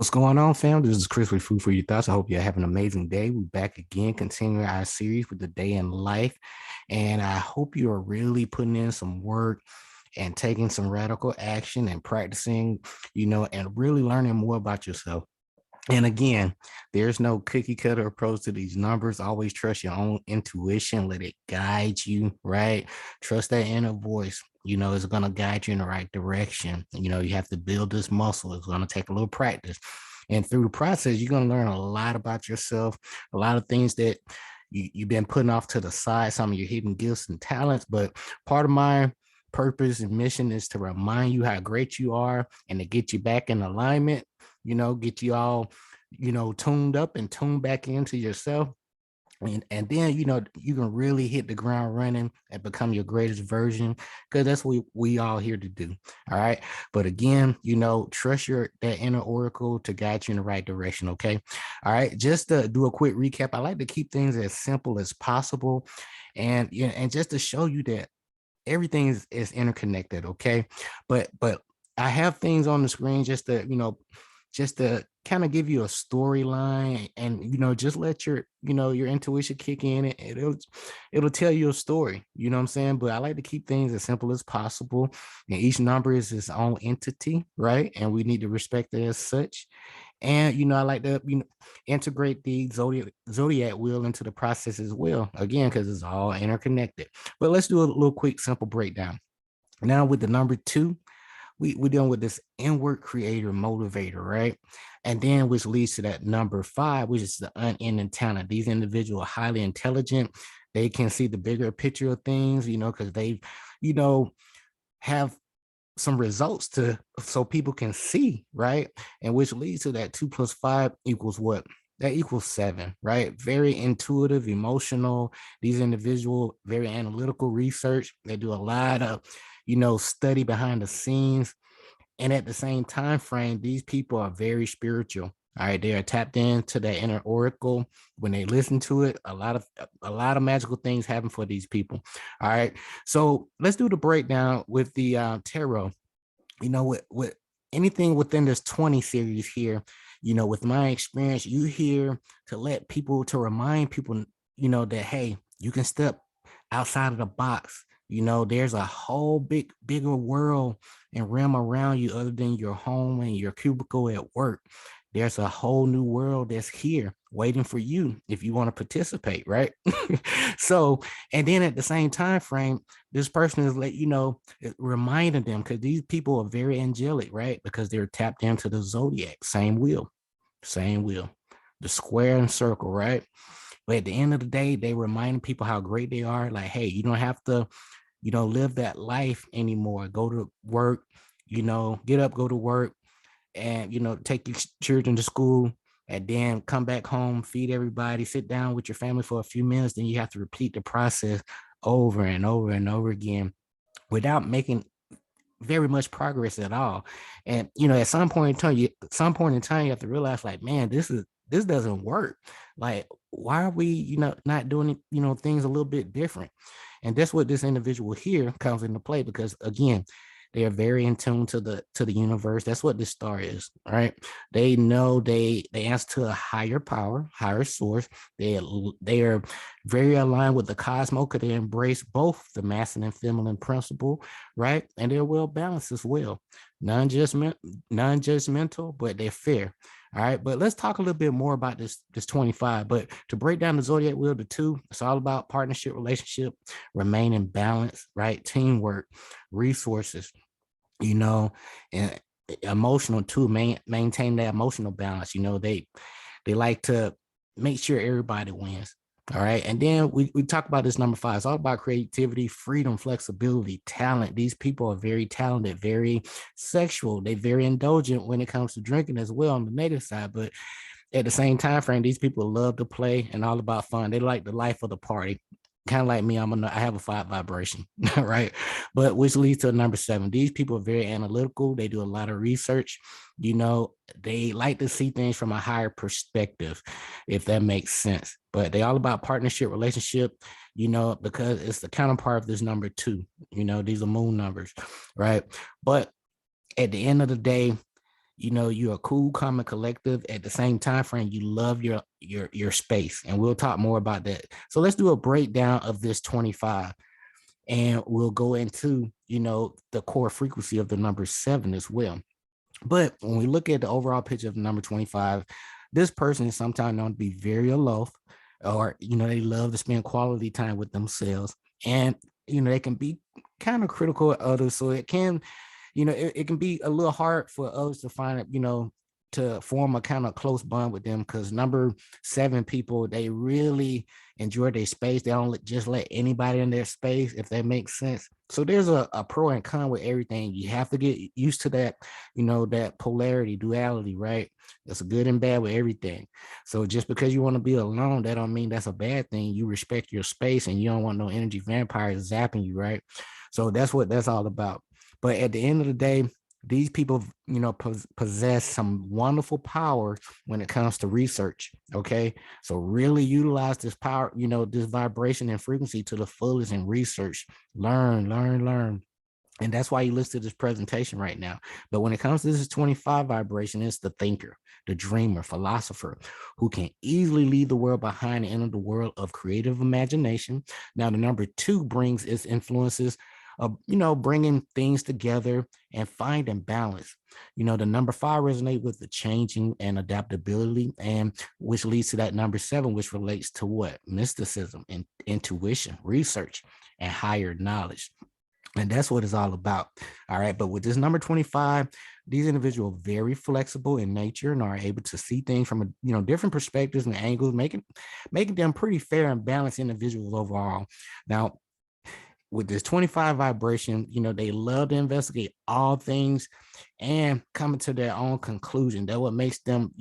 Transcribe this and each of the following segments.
What's going on, fam? This is Chris with Food for Your Thoughts. I hope you're having an amazing day. We're back again, continuing our series with the day in life. And I hope you are really putting in some work and taking some radical action and practicing, and really learning more about yourself. And again, there's no cookie cutter approach to these numbers. Always trust your own intuition. Let it guide you, right? Trust that inner voice. It's going to guide you in the right direction. You have to build this muscle. It's going to take a little practice. And through the process, you're going to learn a lot about yourself, a lot of things that you've been putting off to the side, some of your hidden gifts and talents. But part of my purpose and mission is to remind you how great you are and to get you back in alignment, get you all, tuned up and tuned back into yourself. And then, you can really hit the ground running and become your greatest version because that's what we all here to do. All right. But again, trust that inner oracle to guide you in the right direction. Okay. All right. Just to do a quick recap, I like to keep things as simple as possible. And just to show you that everything is interconnected. Okay. But I have things on the screen just to kind of give you a storyline and just let your intuition kick in and it'll tell you a story, what I'm saying? But I like to keep things as simple as possible, and each number is its own entity, right? And we need to respect it as such. And I like to integrate the zodiac wheel into the process as well, again, because it's all interconnected. But let's do a little quick simple breakdown. Now with the number two, we're dealing with this inward creator motivator, right? And then which leads to that number five, which is the unending talent. These individuals are highly intelligent. They can see the bigger picture of things, because they, have some results so people can see, right? And which leads to that 2 + 5 equals what? That equals 7, right? Very intuitive, emotional. These individuals, very analytical research. They do a lot of, study behind the scenes. And at the same time frame, these people are very spiritual. All right, they are tapped into that inner oracle. When they listen to it, a lot of magical things happen for these people. All right, so let's do the breakdown with the tarot. With anything within this 20 series here, with my experience, you here to remind people, that hey, you can step outside of the box. There's a whole bigger world and realm around you other than your home and your cubicle at work. There's a whole new world that's here waiting for you if you want to participate, right? So, and then at the same time frame, this person is reminding them, because these people are very angelic, right? Because they're tapped into the zodiac, same wheel, the square and circle, right? But at the end of the day, they remind people how great they are. Like, hey, you don't have to, live that life anymore. Go to work, get up, go to work, and take your children to school, and then come back home, feed everybody, sit down with your family for a few minutes. Then you have to repeat the process over and over and over again without making very much progress at all. And at some point in time, you have to realize, like, man, this doesn't work. Like, why are we, not doing, things a little bit different? And that's what this individual here comes into play, because again, they are very in tune to the universe. That's what this star is, right? They know they answer to a higher power, higher source. They are very aligned with the cosmos, because they embrace both the masculine and feminine principle, right? And they're well balanced as well. Non-judgmental, but they're fair. All right, but let's talk a little bit more about this 25. But to break down the zodiac wheel, the two, it's all about partnership, relationship, remaining balanced, right? Teamwork, resources, and emotional too. Maintain that emotional balance. They like to make sure everybody wins. All right. And then we talk about this number five. It's all about creativity, freedom, flexibility, talent. These people are very talented, very sexual. They're very indulgent when it comes to drinking as well on the negative side. But at the same time frame, these people love to play and all about fun. They like the life of the party. Kind of like me, I have a 5 vibration, right? But which leads to number 7. These people are very analytical. They do a lot of research. They like to see things from a higher perspective, if that makes sense. But they all about partnership, relationship, because it's the counterpart of this number 2. These are moon numbers, right? But at the end of the day, you're a cool, calm, and collective. At the same time frame, you love your space, and we'll talk more about that. So let's do a breakdown of this 25, and we'll go into the core frequency of the number 7 as well. But when we look at the overall picture of the number 25, this person is sometimes known to be very aloof, or they love to spend quality time with themselves, and they can be kind of critical of others. So it can it can be a little hard for others to find, to form a kind of close bond with them, because number 7 people, they really enjoy their space. They don't just let anybody in their space, if that makes sense. So there's a pro and con with everything. You have to get used to that, that polarity, duality, right? That's a good and bad with everything. So just because you want to be alone, that don't mean that's a bad thing. You respect your space, and you don't want no energy vampires zapping you, right? So that's what that's all about. But at the end of the day, these people, possess some wonderful power when it comes to research. Okay. So really utilize this power, this vibration and frequency to the fullest in research. Learn, learn, learn. And that's why you listed this presentation right now. But when it comes to this 25 vibration, it's the thinker, the dreamer, philosopher, who can easily leave the world behind and enter the world of creative imagination. Now, the number 2 brings its influences of, bringing things together and finding balance. The number 5 resonate with the changing and adaptability, and which leads to that number 7, which relates to what? Mysticism and intuition, research, and higher knowledge. And that's what it's all about. All right. But with this number 25, these individuals are very flexible in nature and are able to see things from different perspectives and angles, making them pretty fair and balanced individuals overall. Now, with this 25 vibration, they love to investigate all things and coming to their own conclusion. That's what makes them,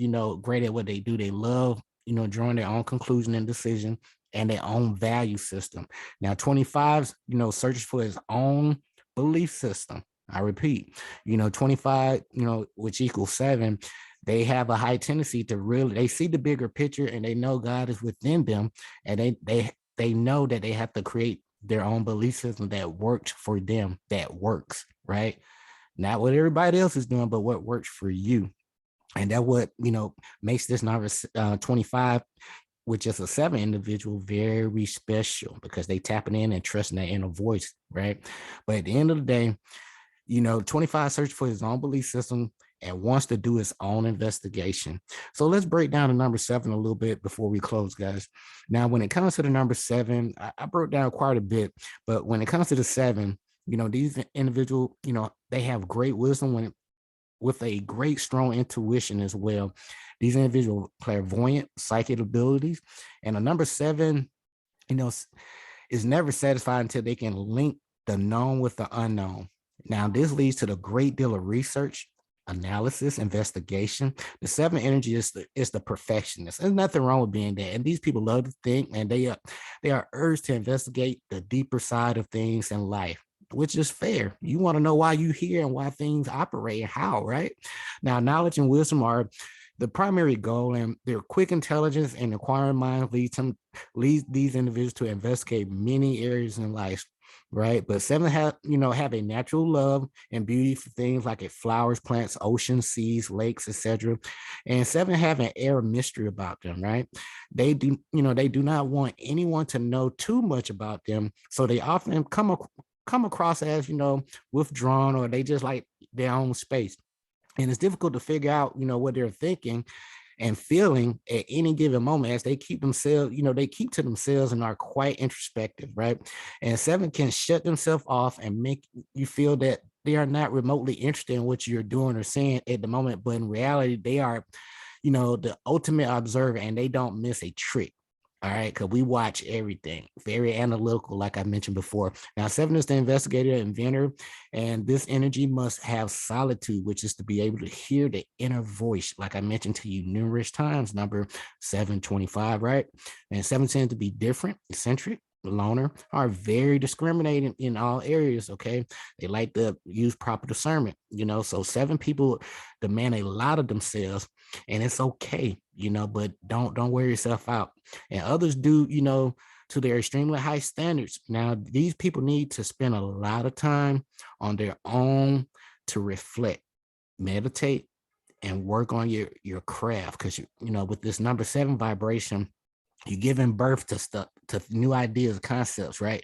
great at what they do. They love, drawing their own conclusion and decision and their own value system. Now, 25s, searches for his own belief system. I repeat, 25, which equals 7, they have a high tendency to really, they see the bigger picture, and they know God is within them, and they know that they have to create their own belief system that works for them, that works, right? Not what everybody else is doing, but what works for you. And that what, makes this number 25, which is a 7 individual, very special, because they tapping in and trusting that inner voice, right? But at the end of the day, 25 search for his own belief system and wants to do his own investigation. So let's break down the number 7 a little bit before we close, guys. Now, when it comes to the number 7, I broke down quite a bit, but when it comes to the 7, these individuals, they have great wisdom with a great strong intuition as well. These individuals clairvoyant, psychic abilities, and a number 7, is never satisfied until they can link the known with the unknown. Now, this leads to the great deal of research, analysis, investigation. The 7 energy is the perfectionist. There's nothing wrong with being that. And these people love to think, and they are urged to investigate the deeper side of things in life, which is fair. You want to know why you here and why things operate and how, right? Now, knowledge and wisdom are the primary goal, and their quick intelligence and acquiring mind leads these individuals to investigate many areas in life, right? But 7 have a natural love and beauty for things like flowers, plants, oceans, seas, lakes, etc. And 7 have an air of mystery about them, right? They do not want anyone to know too much about them, so they often come across as withdrawn, or they just like their own space. And it's difficult to figure out what they're thinking and feeling at any given moment, as they keep themselves, they keep to themselves and are quite introspective, right? And 7 can shut themselves off and make you feel that they are not remotely interested in what you're doing or saying at the moment, but in reality, they are, the ultimate observer, and they don't miss a trick. All right, because we watch everything, very analytical, like I mentioned before. Now, 7 is the investigator, inventor, and this energy must have solitude, which is to be able to hear the inner voice, like I mentioned to you numerous times, number 725, right? And 7 tends to be different, eccentric, loner, are very discriminating in all areas. Okay, they like to use proper discernment, so 7 people demand a lot of themselves, and it's okay, but don't wear yourself out. And others do, to their extremely high standards. Now, these people need to spend a lot of time on their own to reflect, meditate, and work on your craft, because you know, with this number 7 vibration, you're giving birth to stuff, to new ideas, concepts, right?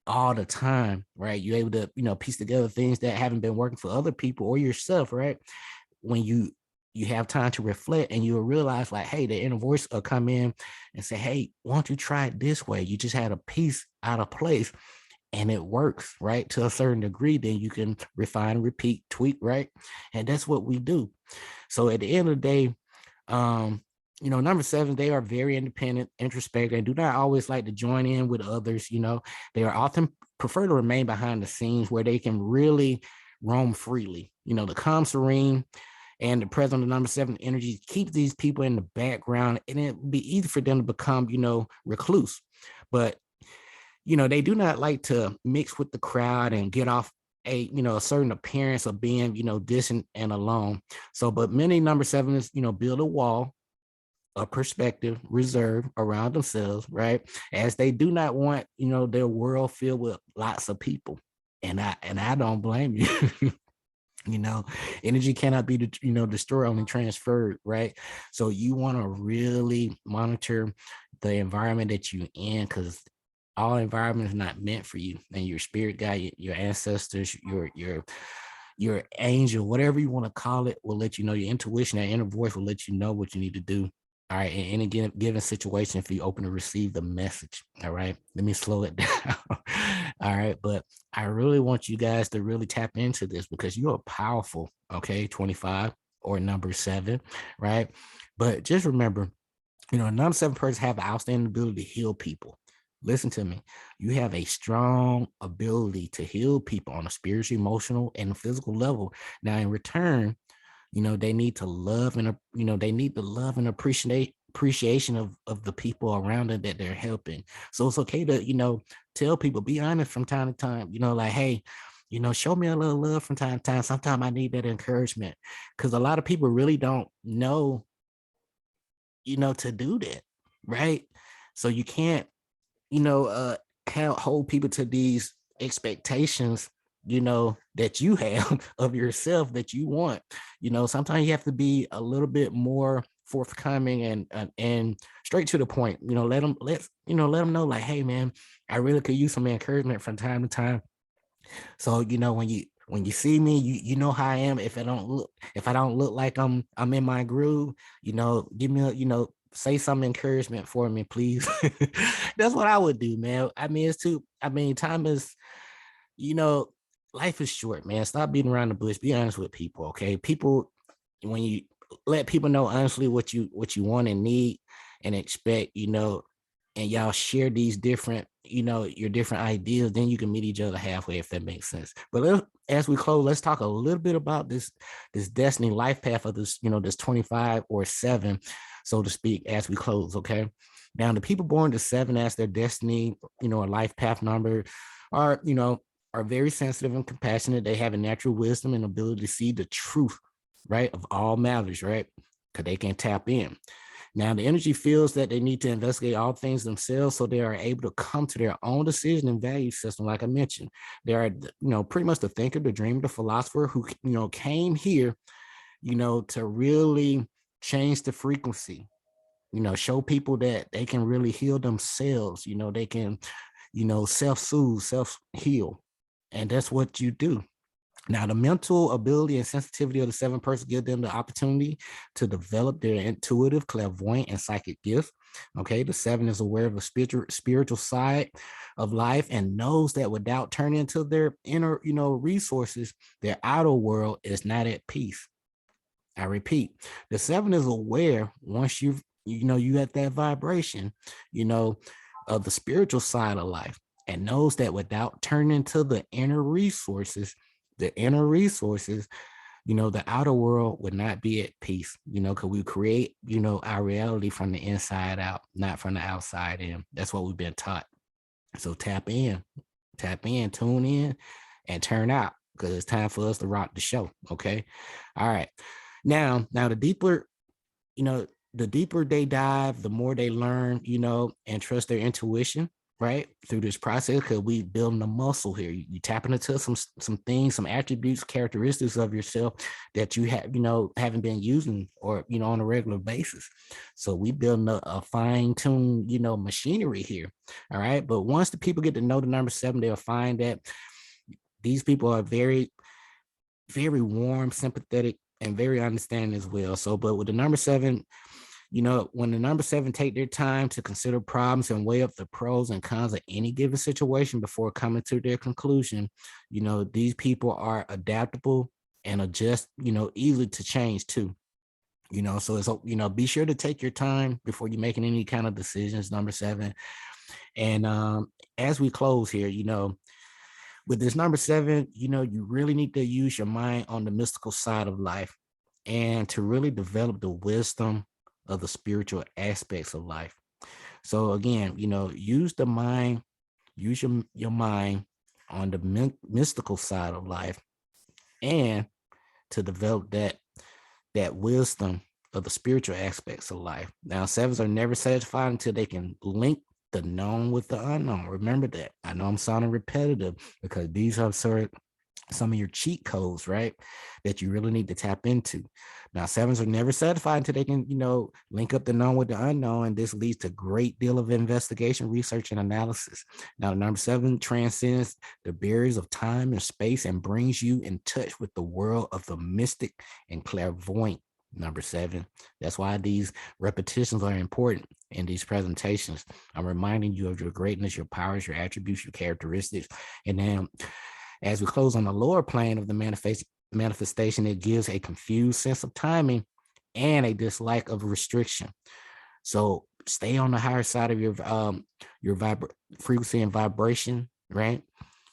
All the time, right? You're able to, you know, piece together things that haven't been working for other people or yourself, right? When you have time to reflect, and you'll realize like, hey, the inner voice will come in and say, hey, why don't you try it this way? You just had a piece out of place and it works, right? To a certain degree, then you can refine, repeat, tweak, right? And that's what we do. So at the end of the day, um, you know, number 7, they are very independent, introspective, and do not always like to join in with others. You know, they are often prefer to remain behind the scenes where they can really roam freely. You know, the calm, serene, and the presence of number 7 energy keeps these people in the background, and it'd be easy for them to become, you know, recluse. But you know, they do not like to mix with the crowd and get off a, you know, a certain appearance of being, you know, distant and alone. So, but many number 7s, you know, build a wall of perspective, reserve around themselves, right? As they do not want, you know, their world filled with lots of people. And I don't blame you. You know, energy cannot be, you know, destroyed, only transferred, right? So you want to really monitor the environment that you're in, because all environment is not meant for you. And your spirit guide, your ancestors, your angel, whatever you want to call it, will let you know. Your intuition, that inner voice will let you know what you need to do. All right. In any given situation, if you open to receive the message. All right. Let me slow it down. All right. But I really want you guys to really tap into this, because you are powerful. Okay. 25 or number 7. Right. But just remember, you know, a number 7 person have an outstanding ability to heal people. Listen to me. You have a strong ability to heal people on a spiritual, emotional, and physical level. Now, in return, you know, they need to love, and you know, they need the love and appreciation of the people around them that they're helping. So it's okay to, you know, tell people, be honest from time to time, you know, like, hey, you know, show me a little love from time to time. Sometimes I need that encouragement, because a lot of people really don't know, you know, to do that, right? So you can't, you know, hold people to these expectations, you know, that you have of yourself that you want. You know, sometimes you have to be a little bit more forthcoming and straight to the point. You know, let them know like, hey man, I really could use some encouragement from time to time. So, you know, when you see me, you know how I am. If I don't look like I'm in my groove, you know, give me a, you know, say some encouragement for me, please. That's what I would do, man. I mean, time is, you know, life is short, man. Stop beating around the bush. Be honest with people, okay? People, when you let people know honestly what you want and need and expect, you know, and y'all share these different, you know, your different ideas, then you can meet each other halfway, if that makes sense. But as we close, let's talk a little bit about this destiny life path of this, you know, this 25 or 7, so to speak, as we close. Okay. Now, the people born to 7 as their destiny, you know, a life path number, are, you know, are very sensitive and compassionate. They have a natural wisdom and ability to see the truth, right, of all matters, right? Because they can tap in. Now, the energy feels that they need to investigate all things themselves, so they are able to come to their own decision and value system. Like I mentioned, they are, you know, pretty much the thinker, the dreamer, the philosopher who, you know, came here, you know, to really change the frequency, you know, show people that they can really heal themselves. You know, they can, you know, self-soothe, self-heal. And that's what you do. Now, the mental ability and sensitivity of the 7 person give them the opportunity to develop their intuitive, clairvoyant, and psychic gifts. Okay, the 7 is aware of the spiritual side of life and knows that without turning into their inner, you know, resources, their outer world is not at peace. I repeat, the 7 is aware once you know, you at that vibration, you know, of the spiritual side of life, and knows that without turning to the inner resources, you know, the outer world would not be at peace, you know, because we create, you know, our reality from the inside out, not from the outside in. That's what we've been taught. So tap in, tune in, and turn out, because it's time for us to rock the show. Okay. All right. Now the deeper, you know, the deeper they dive, the more they learn, you know, and trust their intuition. right, through this process, because we building a muscle here. You tapping into some things, some attributes, characteristics of yourself that you have, haven't been using, or on a regular basis. So we building a fine-tuned, machinery here. All right. But once the people get to know the number 7, they'll find that these people are very, very warm, sympathetic, and very understanding as well. So, but with the number 7, when the number 7 take their time to consider problems and weigh up the pros and cons of any given situation before coming to their conclusion, these people are adaptable and adjust, easily to change too. So it's, be sure to take your time before you're making any kind of decisions, number 7. And as we close here, with this number 7, you really need to use your mind on the mystical side of life and to really develop the wisdom of the spiritual aspects of life. So again, use the mind, use your mind on the mystical side of life, and to develop that wisdom of the spiritual aspects of life. Now, 7s are never satisfied until they can link the known with the unknown. Remember that. I know I'm sounding repetitive because these are some of your cheat codes, right, that you really need to tap into. Now, 7s are never satisfied until they can, link up the known with the unknown, and this leads to a great deal of investigation, research, and analysis. Now, number 7 transcends the barriers of time and space and brings you in touch with the world of the mystic and clairvoyant. Number 7. That's why these repetitions are important in these presentations. I'm reminding you of your greatness, your powers, your attributes, your characteristics. And then as we close on the lower plane of the manifestation, it gives a confused sense of timing and a dislike of restriction. So stay on the higher side of your frequency and vibration, right?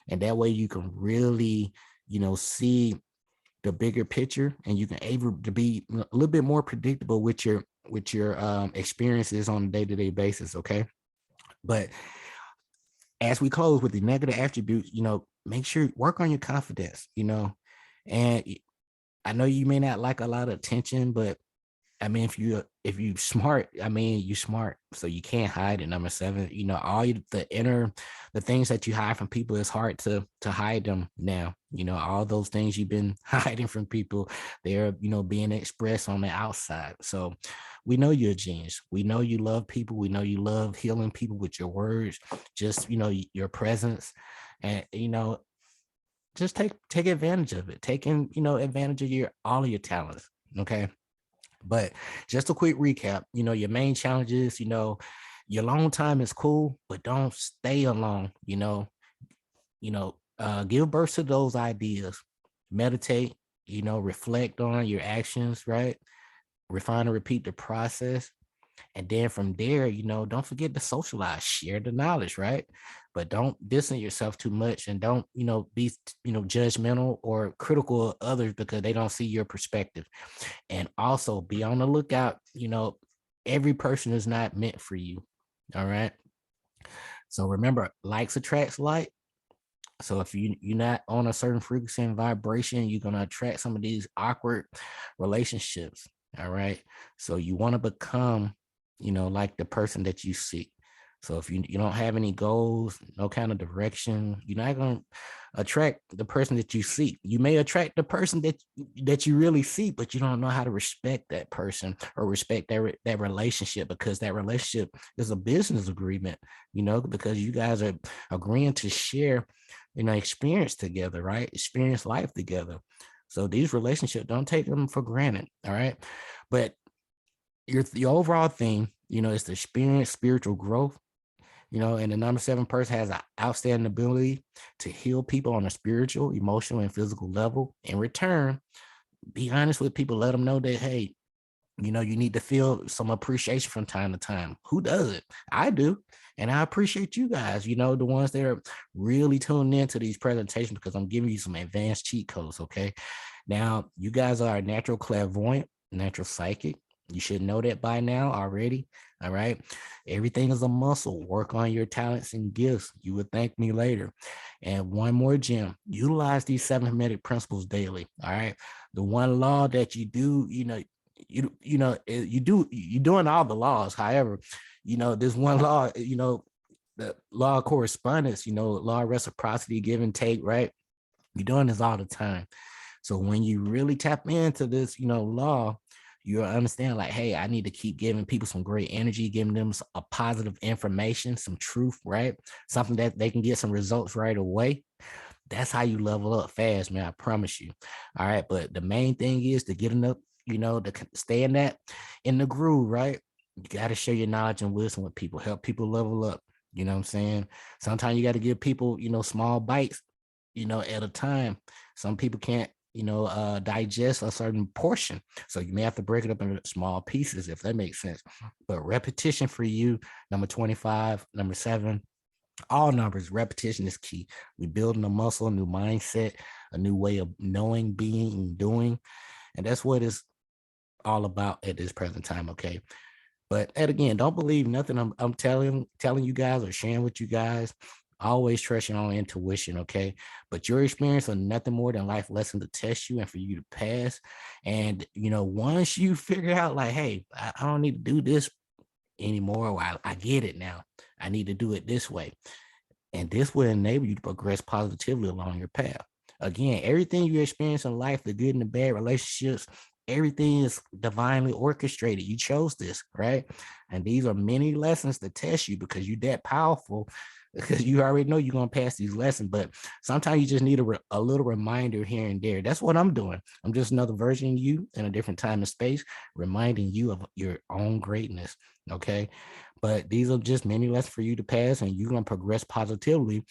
And that way you can really, see the bigger picture, and you can able to be a little bit more predictable with your experiences on a day-to-day basis. Okay. But as we close with the negative attributes, make sure you work on your confidence, and I know you may not like a lot of attention, but I mean, if you smart, I mean, you smart, so you can't hide it. Number 7, the things that you hide from people, it's hard to hide them now. All those things you've been hiding from people, they're being expressed on the outside. So we know you're a genius. We know you love people. We know you love healing people with your words, just your presence, and just take advantage of it. Taking advantage of all of your talents. Okay. But just a quick recap, your main challenges, your long time is cool, but don't stay alone, give birth to those ideas, meditate, reflect on your actions, right? Refine and repeat the process. And then from there, don't forget to socialize, share the knowledge, right? But don't distance yourself too much, and don't, be, judgmental or critical of others because they don't see your perspective. And also be on the lookout, every person is not meant for you. All right. So remember, likes attracts like. So if you're not on a certain frequency and vibration, you're gonna attract some of these awkward relationships. All right. So you want to become, like the person that you seek. So if you don't have any goals, no kind of direction, you're not gonna attract the person that you seek. You may attract the person that you really seek, but you don't know how to respect that person or respect that relationship, because that relationship is a business agreement, because you guys are agreeing to share, experience together, right? Experience life together. So these relationships, don't take them for granted. All right. But the overall theme, is to experience spiritual growth, and the number 7 person has an outstanding ability to heal people on a spiritual, emotional, and physical level. In return, be honest with people, let them know that, hey, you need to feel some appreciation from time to time. Who doesn't? I do. And I appreciate you guys, the ones that are really tuned into these presentations, because I'm giving you some advanced cheat codes. Okay. Now, you guys are a natural clairvoyant, natural psychic. You should know that by now already. All right. Everything is a muscle. Work on your talents and gifts. You would thank me later. And one more gem, utilize these 7 hermetic principles daily. All right. The one law that you do, you're doing all the laws. However, this one law, the law of correspondence, law of reciprocity, give and take, right? You're doing this all the time. So when you really tap into this, law, you'll understand like, hey, I need to keep giving people some great energy, giving them a positive information, some truth, right? Something that they can get some results right away. That's how you level up fast, man. I promise you. All right. But the main thing is to get enough, to stay in the groove, right? You got to share your knowledge and wisdom with people, help people level up. You know what I'm saying? Sometimes you got to give people, small bites, at a time. Some people can't, digest a certain portion. So you may have to break it up into small pieces, if that makes sense. But repetition for you, number 25, number 7, all numbers, repetition is key. We building a muscle, a new mindset, a new way of knowing, being, and doing. And that's what it's all about at this present time. Okay. But and again, don't believe nothing I'm telling you guys or sharing with you guys. Always trust your own intuition, okay? But your experience are nothing more than life lesson to test you and for you to pass. And once you figure out, like, hey, I don't need to do this anymore. Or I get it now. I need to do it this way. And this will enable you to progress positively along your path. Again, everything you experience in life, the good and the bad, relationships, everything is divinely orchestrated. You chose this, right? And these are many lessons to test you because you're that powerful, because you already know you're going to pass these lessons. But sometimes you just need a little reminder here and there. That's what I'm doing. I'm just another version of you in a different time and space, reminding you of your own greatness. Okay. But these are just many lessons for you to pass, and you're going to progress positively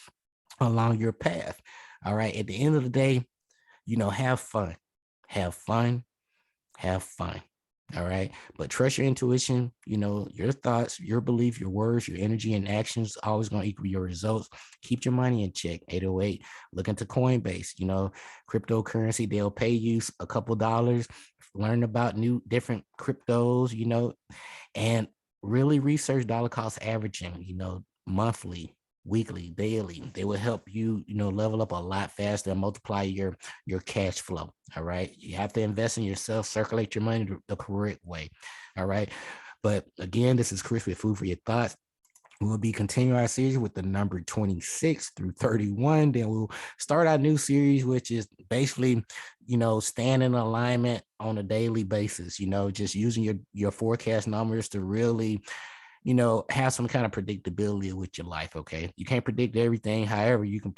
along your path. All right. At the end of the day, have fun. Have fun. Have fun. All right. But trust your intuition, your thoughts, your belief, your words, your energy and actions always going to equal your results. Keep your money in check. 808. Look into Coinbase, cryptocurrency. They'll pay you a couple dollars. Learn about new different cryptos, and really research dollar cost averaging, monthly, weekly, daily. They will help you, level up a lot faster and multiply your cash flow. All right. You have to invest in yourself, circulate your money the correct way. All right. But again, this is Chris with Food for Your Thoughts. We'll be continuing our series with the number 26 through 31. Then we'll start our new series, which is basically, staying in alignment on a daily basis, just using your forecast numbers to really, have some kind of predictability with your life. Okay. You can't predict everything. However, you can,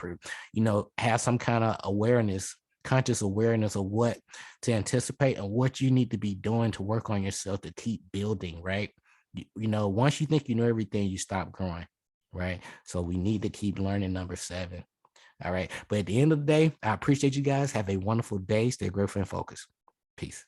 have some kind of awareness, conscious awareness of what to anticipate and what you need to be doing to work on yourself to keep building, right? Once you think you know everything, you stop growing, right? So we need to keep learning, number 7. All right. But at the end of the day, I appreciate you guys. Have a wonderful day. Stay grateful and focused. Peace.